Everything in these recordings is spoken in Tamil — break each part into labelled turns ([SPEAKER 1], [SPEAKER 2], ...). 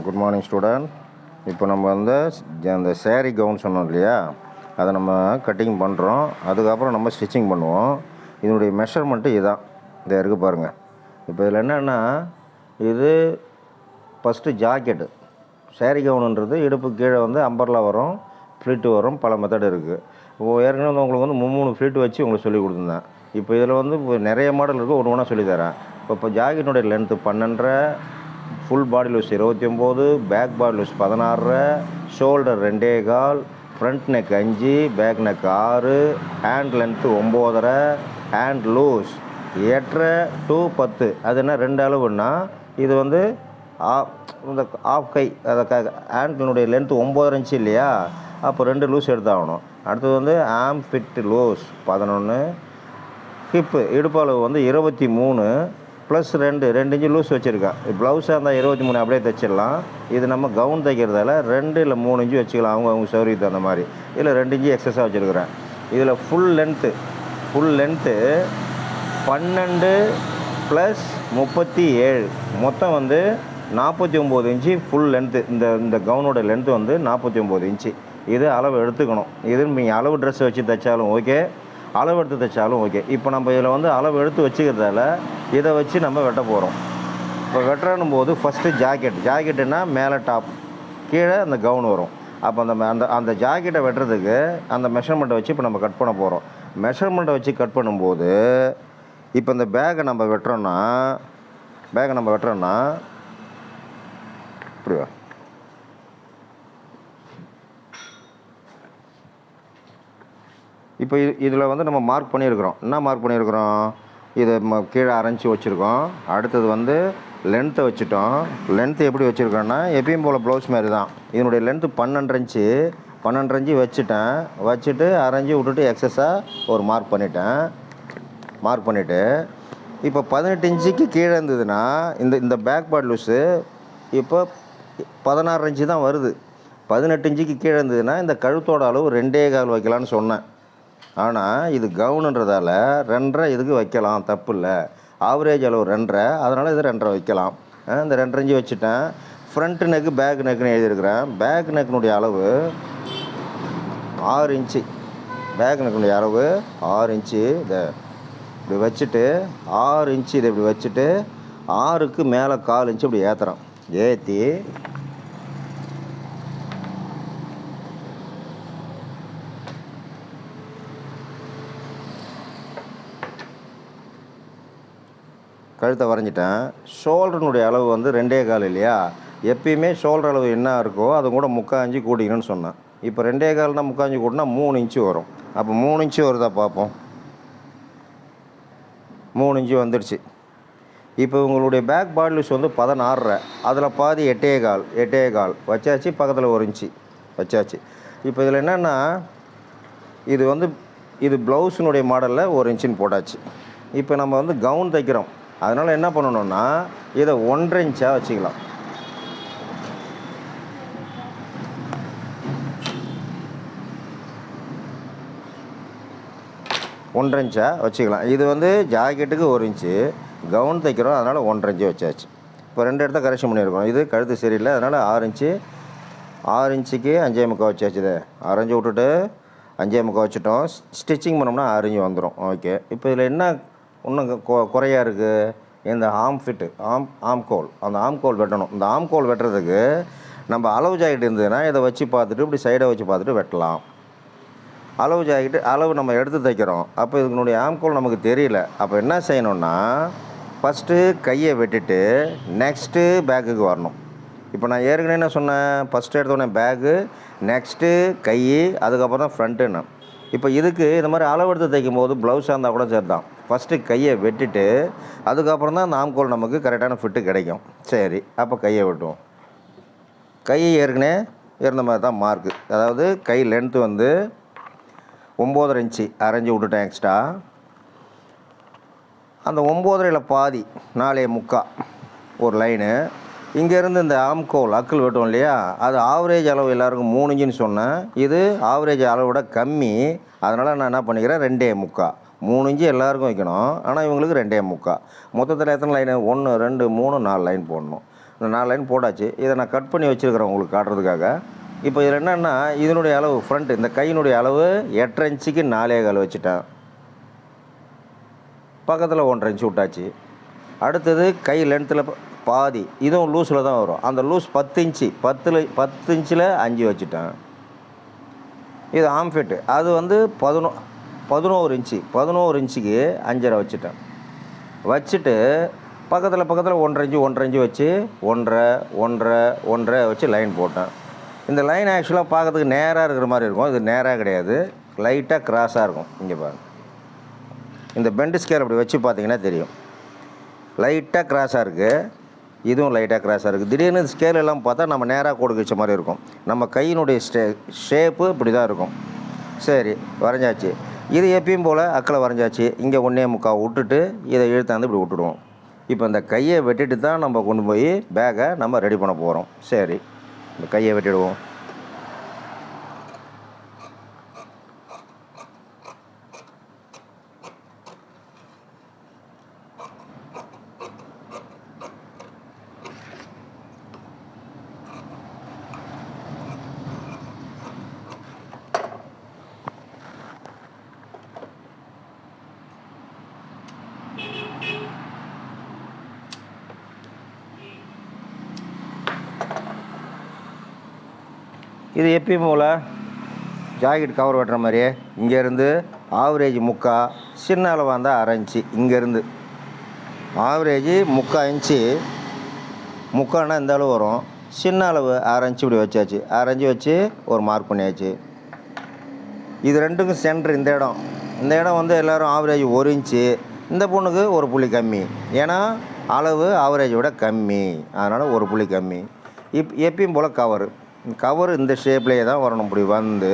[SPEAKER 1] Good morning student. இப்போ நம்ம வந்து அந்த சேரீ கவுன் சொன்னோம் இல்லையா, அதை நம்ம கட்டிங் பண்ணுறோம். அதுக்கப்புறம் நம்ம ஸ்டிச்சிங் பண்ணுவோம். இதனுடைய மெஷர்மெண்ட்டு இதுதான், இதை இருக்குது பாருங்கள். இப்போ இதில் என்னென்னா, இது ஃபஸ்ட்டு ஜாக்கெட்டு. சேரீ கவுனுன்றது இடுப்பு கீழே வந்து அம்பர்லா வரும், ஃப்ளிட்டு வரும், பல மெத்தட் இருக்குது. ஏற்கனவே வந்து உங்களுக்கு வந்து 3 ஃப்ளிட்டு வச்சு உங்களுக்கு சொல்லி கொடுத்துருந்தேன். இப்போ இதில் வந்து நிறைய மாடல் இருக்குது, ஒன்று ஒன்றா சொல்லித்தரேன். இப்போ ஜாக்கெட்டினுடைய length 12, full body loose 29, back body loose 16, shoulder 2.25, front neck 5, back neck 6, hand length 9.5, hand loose 8 to 10. அது என்ன 2 அளவுன்னா, இது வந்து இந்த ஆஃப் கை, அதை ஹேண்டினுடைய லென்த்து 9.5 இன்ச்சு இல்லையா, அப்போ 2 லூஸ் எடுத்தாகணும். அடுத்தது வந்து ஆம் ஃபிட் லூஸ் 11, ஹிப்பு இடுப்பளவு வந்து 23 ப்ளஸ் 2 இன்ச்சு லூஸ் வச்சுருக்கேன். ப்ளவுஸாக இருந்தால் 23 அப்படியே தைச்சிடலாம். இது நம்ம கவுன் தைக்கிறதால 2 இல்லை 3 இன்ச்சு வச்சுக்கலாம், அவங்க சௌரியத்துக்கு அந்த மாதிரி. இதில் 2 இன்ச்சு எக்ஸஸாக வச்சுருக்கிறேன். இதில் ஃபுல் லென்த்து 12 ப்ளஸ் 37, மொத்தம் வந்து 49 இன்ச்சு ஃபுல் லென்த்து. இந்த கவுனோட லென்த்து வந்து 49 இன்ச்சு. இது அளவு எடுத்துக்கணும். இது நீங்கள் அளவு ட்ரெஸ் வச்சு தைச்சாலும் ஓகே, அளவு எடுத்து தைச்சாலும் ஓகே. இப்போ நம்ம இதில் வந்து அளவு எடுத்து வச்சுக்கிறதால இதை வச்சு நம்ம வெட்ட போகிறோம். இப்போ வெட்டுறனும் போது ஃபஸ்ட்டு ஜாக்கெட்டுன்னா மேலே டாப், கீழே அந்த கவுன் வரும். அப்போ அந்த ஜாக்கெட்டை வெட்டுறதுக்கு அந்த மெஷர்மெண்ட்டை வச்சு இப்போ நம்ம கட் பண்ண போகிறோம். மெஷர்மெண்ட்டை வச்சு கட் பண்ணும்போது இப்போ இந்த பேக்கை நம்ம வெட்டுறோன்னா இப்படி இப்போ இதில் வந்து நம்ம மார்க் பண்ணியிருக்கிறோம். என்ன மார்க் பண்ணியிருக்கிறோம்? இதை கீழே அரைஞ்சி வச்சுருக்கோம். அடுத்தது வந்து லென்த்தை வச்சுட்டோம். லென்த்து எப்படி வச்சுருக்கோன்னா, எப்பயும் போல் ப்ளவுஸ் மாதிரி தான். இதனுடைய லென்த்து 12 இன்ச்சு வச்சுட்டு அரைஞ்சி விட்டுட்டு எக்ஸஸாக ஒரு மார்க் பண்ணிவிட்டு இப்போ 18 இன்ச்சுக்கு கீழே இருந்ததுன்னா இந்த பேக் பார்ட் லூஸு இப்போ 16 இன்ச்சு தான் வருது. 18 இன்ச்சுக்கு கீழே இருந்ததுன்னா இந்த கழுத்தோட அளவு 2.25 வைக்கலான்னு சொன்னேன். ஆனால் இது கவுனுன்றதால 2.5 இதுக்கு வைக்கலாம், தப்பு இல்லை. ஆவரேஜ் அளவு 2.5, அதனால் இது 2.5 வைக்கலாம். இந்த 2 இன்ச்சு வச்சுட்டேன். ஃப்ரண்ட் நெக்கு பேக் நெக்குன்னு எழுதியிருக்கிறேன். பேக் நெக்கினுடைய அளவு 6 இன்ச்சு. பேக் நெக்கினுடைய அளவு 6 இன்ச்சு. இதை இப்படி வச்சுட்டு 6 இன்ச்சு இதை இப்படி வச்சுட்டு 6க்கு மேலே 1/4 இன்ச்சு இப்படி ஏற்றுறோம். ஏற்றி கழுத்தை வரைஞ்சிட்டேன். ஷோல்டருனுடைய அளவு வந்து 2.25 இல்லையா, எப்பயுமே ஷோல்டர் அளவு என்ன இருக்கோ அது கூட 3/4 இன்ச்சு கூட்டிக்கணும்னு சொன்னேன். இப்போ 2.25னா 3/4 இன்ச்சு கூட்டினா 3 இன்ச்சு வரும். அப்போ 3 இன்ச்சு வருதா பார்ப்போம். 3 இன்ச்சு வந்துடுச்சு. இப்போ உங்களுடைய பேக் பாடி லூஸ் வந்து 16, அதில் பாதி 8.25 வச்சாச்சு. பக்கத்தில் 1 இன்ச்சு வச்சாச்சு. இப்போ இதில் என்னென்னா, இது ப்ளவுஸினுடைய மாடலில் 1 இன்ச்சுன்னு போட்டாச்சு. இப்போ நம்ம வந்து கவுன் தைக்கிறோம். அதனால் என்ன பண்ணணுன்னா, இதை 1.5 இன்ச்சாக வச்சுக்கலாம். இது வந்து ஜாக்கெட்டுக்கு 1 இன்ச்சு, கவுன் தைக்கிறோம், அதனால் 1.5 இன்ச்சு வச்சாச்சு. இப்போ 2 இடத்த கரெக்ஷன் பண்ணியிருக்கோம். இது கழுத்து சரியில்லை, அதனால் 6 இன்ச்சுக்கு 5.25 வச்சாச்சு. இதை அரைஞ்சி விட்டுட்டு 5.25 வச்சுட்டோம். ஸ்டிச்சிங் பண்ணோம்னா 6 இன்ச்சு வந்துடும். ஓகே. இப்போ இதில் என்ன இன்னும் குறையாக இருக்குது, இந்த ஆம்கோல். அந்த ஆம்கோல் வெட்டணும். இந்த ஆம்கோல் வெட்டுறதுக்கு நம்ம அளவு ஜாக்கெட் இருந்ததுன்னா இதை வச்சு பார்த்துட்டு இப்படி சைடை வச்சு பார்த்துட்டு வெட்டலாம். அளவு ஜாக்கெட்டு அளவு நம்ம எடுத்து தைக்கிறோம். அப்போ இதனுடைய ஆம்கோல் நமக்கு தெரியல. அப்போ என்ன செய்யணுன்னா, ஃபஸ்ட்டு கையை வெட்டிட்டு நெக்ஸ்ட்டு பேக்குக்கு வரணும். இப்போ நான் ஏற்கனவே என்ன சொன்னேன், ஃபஸ்ட்டு எடுத்தோடனே பேக்கு, நெக்ஸ்ட்டு கை, அதுக்கப்புறம் தான் ஃப்ரண்ட்டுன்னு. இப்போ இதுக்கு இந்த மாதிரி அளவு எடுத்து தைக்கும் போது ப்ளவுஸாக இருந்தால் கூட சரி தான். ஃபஸ்ட்டு கையை வெட்டிட்டு அதுக்கப்புறம் தான் அந்த ஆம்கோல் நமக்கு கரெக்டான ஃபிட்டு கிடைக்கும். சரி, அப்போ கையை வெட்டுவோம். கை ஏற்கனவே இருந்த மாதிரி தான் மார்க்கு. அதாவது கை லென்த்து வந்து 9.5 இன்ச்சு அரைஞ்சி விட்டுட்டேன் எக்ஸ்ட்ரா. அந்த 9.5ல் பாதி 4.25 ஒரு லைனு. இங்கேருந்து இந்த ஆம்கோல் அக்கிள் வெட்டுவோம் இல்லையா, அது ஆவரேஜ் அளவு எல்லாருக்கும் 3 இன்ச்சுன்னு சொன்னேன். இது ஆவரேஜ் அளவோட கம்மி. அதனால் நான் என்ன பண்ணிக்கிறேன், 2.25. 3 இன்ச்சு எல்லாருக்கும் வைக்கணும், ஆனால் இவங்களுக்கு 2.25. மொத்தத்தில் எத்தனை லைனு, 1 2 3 4 லைன் போடணும். இந்த 4 லைன் போட்டாச்சு. இதை நான் கட் பண்ணி வச்சுருக்கிறேன் உங்களுக்கு காட்டுறதுக்காக. இப்போ இதில் என்னென்னா இதனுடைய அளவு ஃப்ரண்ட் இந்த கையினுடைய அளவு 8 இன்ச்சுக்கு 4.25 வச்சுட்டேன். பக்கத்தில் 1.5 இன்ச்சு விட்டாச்சு. அடுத்தது கை லென்த்தில் பாதி, இதுவும் லூஸில் தான் வரும். அந்த லூஸ் 10 இன்ச்சு, 10 இன்ச்சில் 5 வச்சுட்டேன். இது ஆம்ஃபிட்டு, அது வந்து 11 இன்ச்சு, 11 இன்ச்சுக்கு 5.5 வச்சுட்டேன். வச்சுட்டு பக்கத்தில் 1.5 இன்ச்சு வச்சு 1.5 வச்சு லைன் போட்டேன். இந்த லைன் ஆக்சுவலாக பார்க்கறதுக்கு நேராக இருக்கிற மாதிரி இருக்கும். இது நேராக கிடையாது, லைட்டாக கிராஸாக இருக்கும். இங்கே பாருங்கள், இந்த பெண்டு ஸ்கேல் அப்படி வச்சு பார்த்தீங்கன்னா தெரியும். லைட்டாக கிராஸாக இருக்குது, இதுவும் லைட்டாக கிராஸாக இருக்குது. திடீர்னு ஸ்கேல் எல்லாம் பார்த்தா நம்ம நேராக கோடு வச்ச மாதிரி இருக்கும். நம்ம கையினுடைய ஷேப்பு இப்படி தான் இருக்கும். சரி, வரைஞ்சாச்சு. இது எப்பயும் போல் அக்கில் வரைஞ்சாச்சு. இங்கே 1.25 விட்டுட்டு இதை இழுத்தாந்து இப்படி விட்டுடுவோம். இப்போ இந்த கையை வெட்டிட்டு தான் நம்ம கொண்டு போய் பேக்கை நம்ம ரெடி பண்ண போகிறோம். சரி, இந்த கையை வெட்டிடுவோம். இது எப்பயும் போல் ஜாக்கெட் கவர் வெட்டுற மாதிரியே இங்கேருந்து ஆவரேஜ் 3/4, சின்ன அளவாக இருந்தால் 1/2 இன்ச்சு. இங்கேருந்து ஆவரேஜ் 3/4 இன்ச்சு, 3/4னா இந்த அளவு வரும். சின்ன அளவு 1/2 இன்ச்சு இப்படி வச்சாச்சு. 1/2 இன்ச்சு வச்சு ஒரு மார்க் பண்ணியாச்சு. இது ரெண்டுக்கும் சென்ட்ரு இந்த இடம் வந்து எல்லோரும் ஆவரேஜ் 1 இன்ச்சு. இந்த பொண்ணுக்கு ஒரு புள்ளி கம்மி, ஏன்னா அளவு ஆவரேஜை விட கம்மி, அதனால் ஒரு புள்ளி கம்மி. எப்பயும் போல் கவர் இந்த ஷேப்லேயே தான் வரணும். இப்படி வந்து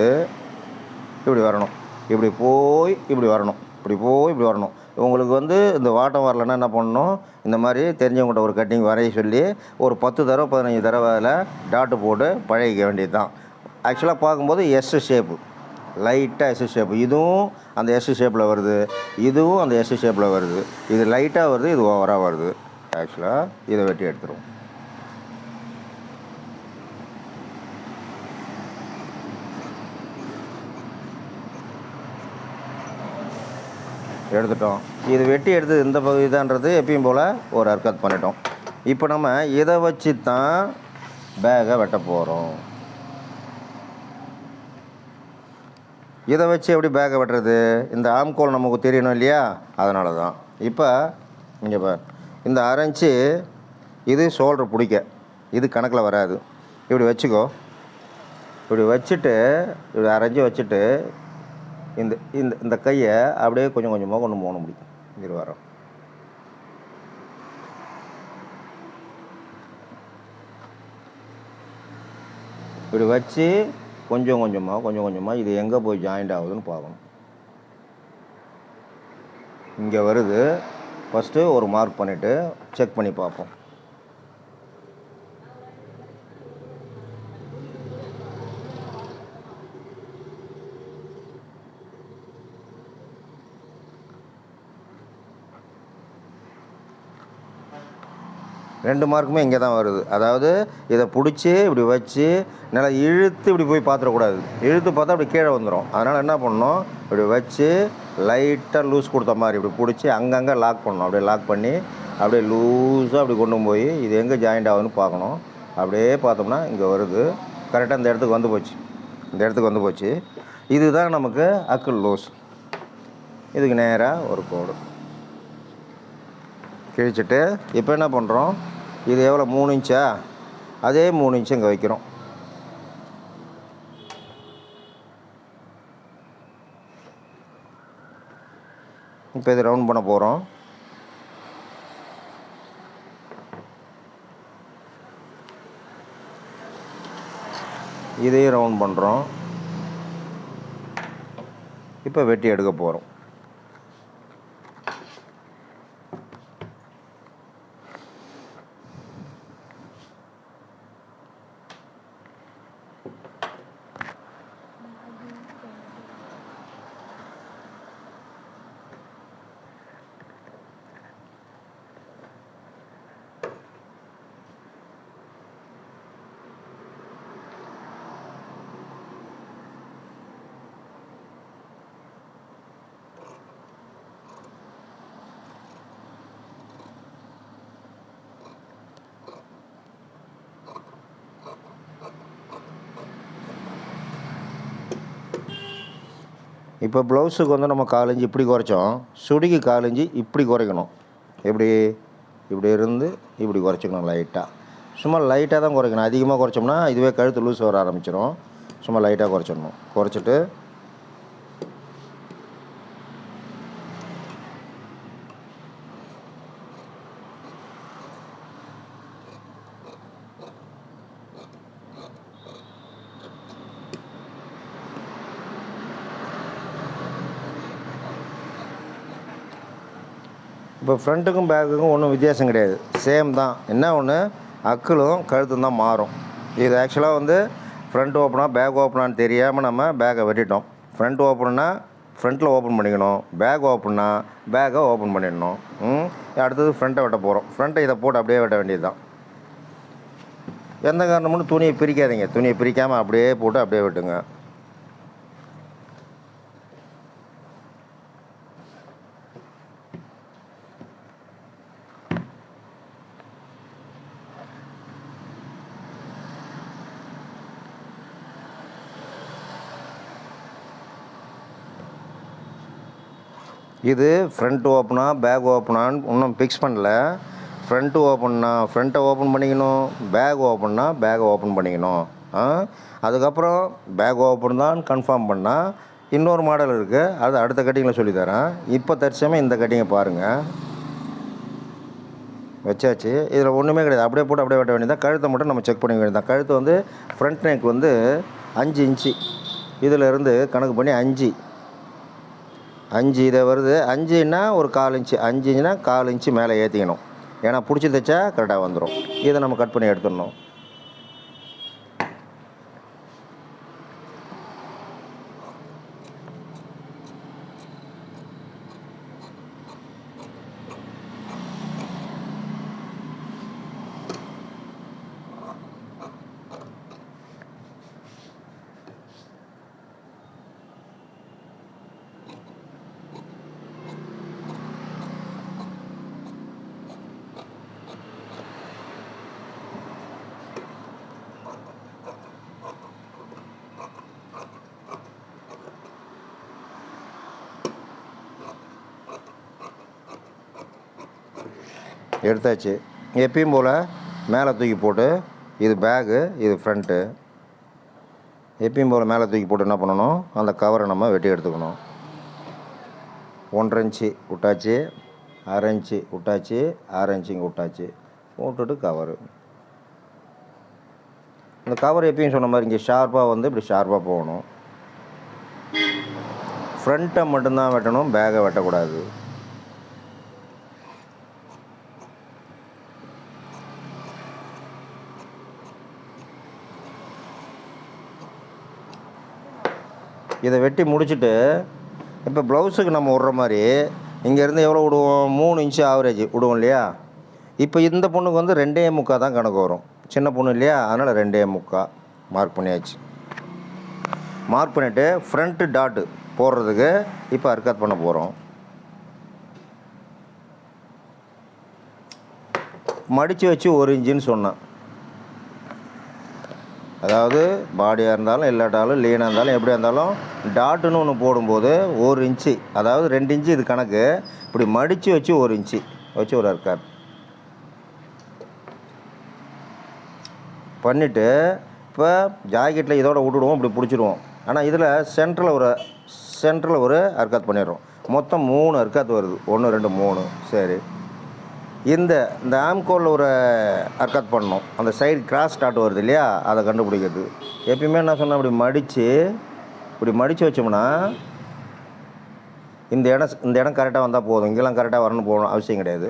[SPEAKER 1] இப்படி வரணும், இப்படி போய் இப்படி வரணும், இப்படி போய் இப்படி வரணும். உங்களுக்கு வந்து இந்த வாட்டம் வரலன்னா என்ன பண்ணணும், இந்த மாதிரி தெரிஞ்சவங்கள்ட்ட ஒரு கட்டிங் வரைய சொல்லி ஒரு 10 தடவை 15 தடவை அதில் டாட்டு போட்டு பழகிக்க வேண்டியது தான். ஆக்சுவலாக பார்க்கும்போது எஸ் ஷேப்பு, லைட்டாக எஸ் ஷேப்பு. இதுவும் அந்த எஸ் ஷேப்பில் வருது, இதுவும் அந்த எஸ் ஷேப்பில் வருது. இது லைட்டாக வருது, இது ஓவராக வருது. ஆக்சுவலாக இதை வெட்டி எடுத்துருவோம். எடுத்துட்டோம். இது வெட்டி எடுத்து இந்த பகுதி தான்றது எப்பயும் போல் ஒரு ஹர்கத் பண்ணிட்டோம். இப்போ நம்ம இதை வச்சு தான் பேக்கை வெட்ட போகிறோம். இதை வச்சு எப்படி பேக்கை வெட்டுறது, இந்த ஆம்கோல் நமக்கு தெரியணும் இல்லையா, அதனால தான். இப்போ இங்கே பார், இந்த 1/2 இன்ச்சு இது ஷோல்டர் பிடிக்க, இது கணக்கில் வராது. இப்படி வச்சுக்கோ, இப்படி வச்சுட்டு இப்படி 1/2 இன்ச்சு வச்சுட்டு இந்த இந்த இந்த கையை அப்படியே கொஞ்சம் கொஞ்சமாக கொண்டு போகணும். முடியும் இது வரோம். இப்படி வச்சு கொஞ்சம் கொஞ்சமாக இது எங்கே போய் ஜாயிண்ட் ஆகுதுன்னு பார்க்கணும். இங்கே வருது, ஃபஸ்ட்டு ஒரு மார்க் பண்ணிவிட்டு செக் பண்ணி பார்ப்போம். ரெண்டு மார்க்குமே இங்கே தான் வருது. அதாவது இதை பிடிச்சி இப்படி வச்சு நல்லா இழுத்து இப்படி போய் பார்த்துடக்கூடாது. இழுத்து பார்த்தா அப்படி கீழே வந்துடும். அதனால் என்ன பண்ணணும், இப்படி வச்சு லைட்டாக லூஸ் கொடுத்த மாதிரி இப்படி பிடிச்சி அங்கங்கே லாக் பண்ணணும். அப்படியே லாக் பண்ணி அப்படியே லூஸாக அப்படி கொண்டு போய் இது எங்கே ஜாயிண்ட் ஆகுதுன்னு பார்க்கணும். அப்படியே பார்த்தோம்னா இங்கே வருது, கரெக்டாக இந்த இடத்துக்கு வந்து போச்சு. இதுதான் நமக்கு அக்குள் லூஸ். இதுக்கு நேராக ஒரு கோடு கிழிச்சிட்டு இப்போ என்ன பண்ணுறோம், இது எவ்வளோ 3 இன்ச்சா, அதே 3 இன்ச்சு இங்கே வைக்கிறோம். இப்போ இது ரவுண்ட் பண்ண போகிறோம். இதையும் ரவுண்ட் பண்ணுறோம். இப்போ வெட்டி எடுக்க போகிறோம். இப்போ ப்ளவுஸுக்கு வந்து நம்ம 1/4 இன்ச்சு இப்படி குறைச்சோம், சுடிக்கு 1/4 இன்ச்சு இப்படி குறைக்கணும். எப்படி இப்படி இருந்து இப்படி குறைச்சிக்கணும் லைட்டாக. சும்மா லைட்டாக தான் குறைக்கணும். அதிகமாக குறைச்சோம்னா இதுவே கழுத்து லூஸ் வர ஆரம்பிச்சிடும். சும்மா லைட்டாக குறைச்சிடணும். குறைச்சிட்டு இப்போ ஃப்ரண்ட்டுக்கும் பேக்குக்கும் ஒன்றும் வித்தியாசம் கிடையாது, சேம் தான். என்ன ஒன்று, அக்கிளும் கழுத்தும் தான் மாறும். இது ஆக்சுவலாக வந்து ஃப்ரண்ட் ஓப்பனாக பேக் ஓப்பனான்னு தெரியாமல் நம்ம பேக்கை வெட்டிட்டோம். ஃப்ரண்ட் ஓப்பன்னா ஃப்ரண்ட்டில் ஓப்பன் பண்ணிக்கணும், பேக் ஓப்பன்னா பேக்கை ஓப்பன் பண்ணிடணும். அடுத்தது ஃப்ரண்ட்டை வெட்ட போகிறோம். ஃப்ரண்ட்டை இதை போட்டு அப்படியே வெட்ட வேண்டியது தான். எந்த காரணமும் துணியை பிரிக்காதீங்க, துணியை பிரிக்காமல் அப்படியே போட்டு அப்படியே வெட்டுங்க. இது ஃப்ரண்ட் ஓப்பனா பேக் ஓப்பனான்னு இன்னும் ஃபிக்ஸ் பண்ணல. ஃப்ரண்ட்டு ஓப்பன்னா ஃப்ரண்ட்டை ஓப்பன் பண்ணிக்கணும், பேக் ஓப்பன்னா பேக்கை ஓப்பன் பண்ணிக்கணும். அதுக்கப்புறம் பேக் ஓப்பன் தான் கன்ஃபார்ம் பண்ணால் இன்னொரு மாடல் இருக்குது, அது அடுத்த கட்டிங்கில் சொல்லித்தரேன். இப்போ தற்சமயம் இந்த கட்டிங்கை பாருங்கள். வச்சாச்சு. இதில் ஒன்றுமே கிடையாது, அப்படியே போட்டு அப்படியே வெட்ட வேண்டியதான். கழுத்தை மட்டும் நம்ம செக் பண்ணிக்க வேண்டியதான். கழுத்து வந்து ஃப்ரண்ட் நெக் வந்து 5 இன்ச்சு, இதில் இருந்து கணக்கு பண்ணி 5 இதை வருது. 5ன்னா ஒரு 1/4 இன்ச்சு, 5 இன்ச்சுனா 1/4 இன்ச்சு மேலே ஏற்றிக்கணும். ஏன்னா பிடிச்சி தைச்சா கரெக்டாக வந்துடும். இதை நம்ம கட் பண்ணி எடுத்துடணும். எடுத்தாச்சு. எப்பயும் போல் மேலே தூக்கி போட்டு, இது பேகு, இது ஃப்ரண்ட்டு. எப்பயும் போல் மேலே தூக்கி போட்டு என்ன பண்ணணும், அந்த கவரை நம்ம வெட்டி எடுத்துக்கணும். 1.5 இன்ச்சு விட்டாச்சு, 1/2 இன்ச்சு விட்டாச்சு, 1/2 இன்ச்சு இங்கே விட்டாச்சு. போட்டுட்டு கவரு. இந்த கவர் எப்பயும் சொன்ன மாதிரி இங்கே ஷார்ப்பாக வந்து இப்படி ஷார்ப்பாக போகணும். ஃப்ரண்ட்டை மட்டும்தான் வெட்டணும், பேக்கை வெட்டக்கூடாது. இதை வெட்டி முடிச்சுட்டு இப்போ ப்ளவுஸுக்கு நம்ம விட்ற மாதிரி இங்கேருந்து எவ்வளோ விடுவோம், 3 இன்ச்சு ஆவரேஜ் விடுவோம் இல்லையா. இப்போ இந்த பொண்ணுக்கு வந்து 2.25 தான் கணக்கு வரும், சின்ன பொண்ணு இல்லையா, அதனால் 2.25 மார்க் பண்ணியாச்சு. மார்க் பண்ணிவிட்டு ஃப்ரண்ட்டு டாட்டு போடுறதுக்கு இப்போ அர்க்காத் பண்ண போகிறோம். மடித்து வச்சு 1 இன்ச்சுன்னு சொன்னேன். அதாவது பாடியாக இருந்தாலும் இல்லாட்டாலும் லீனாக இருந்தாலும் எப்படியா இருந்தாலும் டாட்டுன்னு ஒன்று போடும்போது 1 இன்ச்சு, அதாவது 2 இன்ச்சு இது கணக்கு. இப்படி மடித்து வச்சு 1 இன்ச்சு வச்சு ஒரு அர்க்காத் பண்ணிவிட்டு இப்போ ஜாக்கெட்டில் இதோட விட்டுடுவோம், இப்படி பிடிச்சிடுவோம். ஆனால் இதில் சென்டரில் ஒரு அர்க்காத் பண்ணிடுறோம். மொத்தம் 3 அர்க்காத் வருது, 1 2 3. சரி, இந்த ஆம்கோலில் ஒரு அர்க்காத் பண்ணணும். அந்த சைடு கிராஸ் டாட் வருது இல்லையா, அதை கண்டுபிடிக்கிறது. எப்பயுமே என்ன சொன்னால் இப்படி மடித்து வச்சோம்னா இந்த இடம் கரெக்டாக வந்தால் போதும். இங்கெல்லாம் கரெக்டாக வரணும் போகணும் அவசியம் கிடையாது.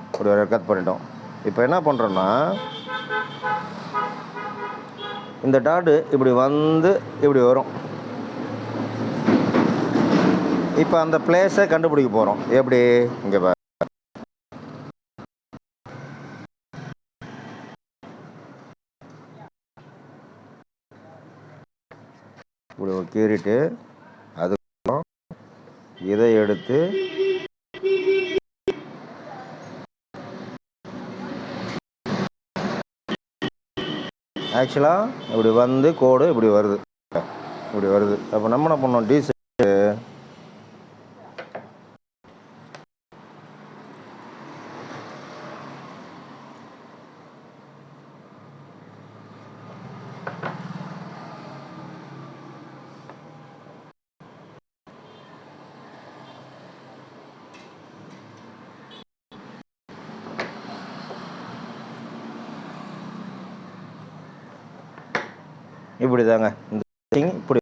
[SPEAKER 1] இப்படி ஒரு அர்க்காத் பண்ணிட்டோம். இப்போ என்ன பண்ணுறோன்னா இந்த டாட்டு இப்படி வந்து இப்படி வரும். இப்போ அந்த பிளேஸை கண்டுபிடிக்க போகிறோம். எப்படி, இங்கே பாரு, இப்படி ஒரு கீறிட்டு அதுக்கப்புறம் இதை எடுத்து ஆக்சுவலாக இப்படி வந்து கோடு இப்படி வருது. இப்படி வருது. அப்போ நம்ம என்ன பண்ணோம், டீசல் இப்படி தாங்க இந்த இப்படி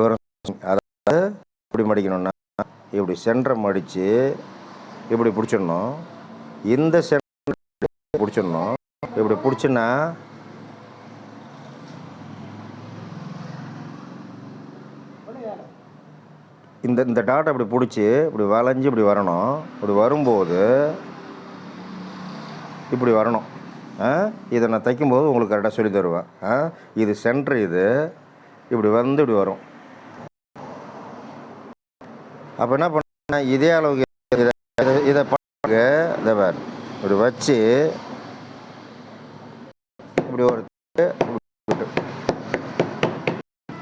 [SPEAKER 1] வரும். அதாவது இப்படி மடிக்கணும்னா இப்படி சென்டரை மடித்து இப்படி பிடிச்சிடணும். இந்த சென்டர் பிடிச்சிடணும். இப்படி பிடிச்சின்னா இந்த இந்த டாட்டை இப்படி பிடிச்சி இப்படி வளைஞ்சு இப்படி வரணும். இப்படி வரும்போது இப்படி வரணும். இதை நான் தைக்கும்போது உங்களுக்கு கரெக்டாக சொல்லி தருவேன். இது சென்ட்ரு, இது இப்படி வந்து இப்படி வரும். அப்போ என்ன பண்ண, இதே அளவுக்கு இதை பாருங்க, இதை பாரு இப்படி வச்சு இப்படி ஒரு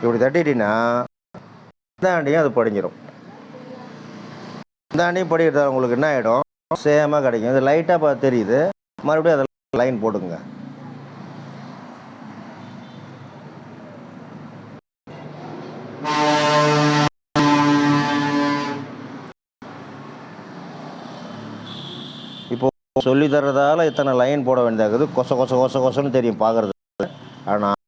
[SPEAKER 1] இப்படி தட்டிட்டீங்கன்னா இந்தாண்டியும் அது படிஞ்சிடும். இந்தாண்டியும் படிக்கிறது உங்களுக்கு என்ன ஆகிடும், சேமாக கிடைக்கும். இது லைட்டாக பார்த்து தெரியுது, மறுபடியும் அதில் லைன் போட்டுங்க. இப்போ சொல்லி தர்றதால இத்தனை லைன் போட வேண்டியதாகுது. கொச கொச கொச கொசன்னு தெரியும் பார்க்குறது. ஆனால்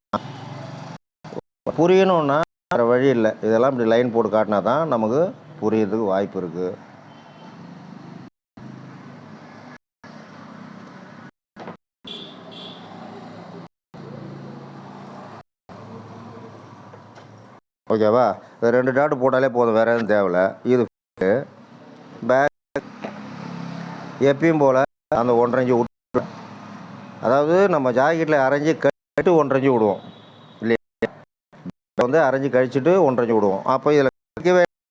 [SPEAKER 1] புரியணுன்னா வேறு வழி இல்லை. இதெல்லாம் இப்படி லைன் போட்டு காட்டினா தான் நமக்கு புரியறதுக்கு வாய்ப்பு இருக்குது. ஓகேவா? இது 2 டாட்டு போட்டாலே போதும், வேறு எதுவும் தேவையில்லை. இது பேக் எப்பயும் போல் அந்த 1.5 இன்ச்சு விட்டு, அதாவது நம்ம ஜாக்கெட்டில் அரைஞ்சி கட்டு 1.5 இன்ச்சு விடுவோம் இல்லையா, வந்து அரைஞ்சி கழிச்சிட்டு 1.5 இன்ச்சு விடுவோம். அப்போ இதில்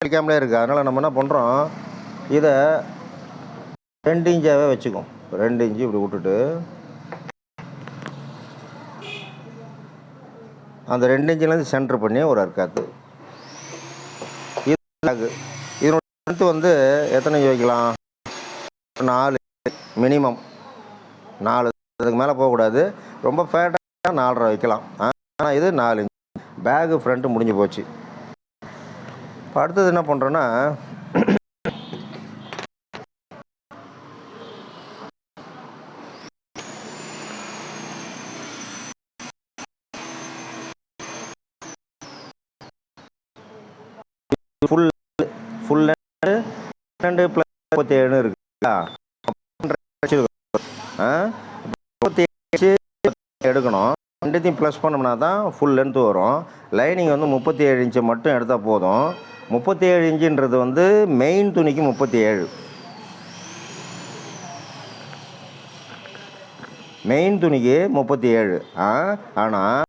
[SPEAKER 1] கழிக்காமலே இருக்குது. அதனால் நம்ம என்ன பண்ணுறோம், இதை 2 இன்ச்சாகவே வச்சுக்கோம். 2 இன்ச்சு இப்படி விட்டுட்டு அந்த 2 இன்ச்சிலேருந்து சென்டர் பண்ணி ஒரு அர்க்காத்து. இது இதனோட லென்த்து வந்து எத்தனை இன்ச்சு வைக்கலாம், 4 மினிமம். 4, அதுக்கு மேலே போகக்கூடாது. ரொம்ப ஃபேட்டாக 4.5 வைக்கலாம். ஆனால் இது 4 இன்ச். பேகு ஃப்ரண்ட்டு முடிஞ்சு போச்சு. இப்போ அடுத்தது என்ன பண்ணுறோன்னா, ஃபுல் 2 + 37 இருக்குங்களா, 37 எடுக்கணும். 2த்தையும் ப்ளஸ் பண்ணோம்னா தான் ஃபுல் லென்த்து வரும். லைனிங் வந்து 37 இன்ச்சு மட்டும் எடுத்தால் போதும். 37 இன்ச்சுன்றது வந்து மெயின் துணிக்கு 37, மெயின் துணிக்கு 37. ஆனால்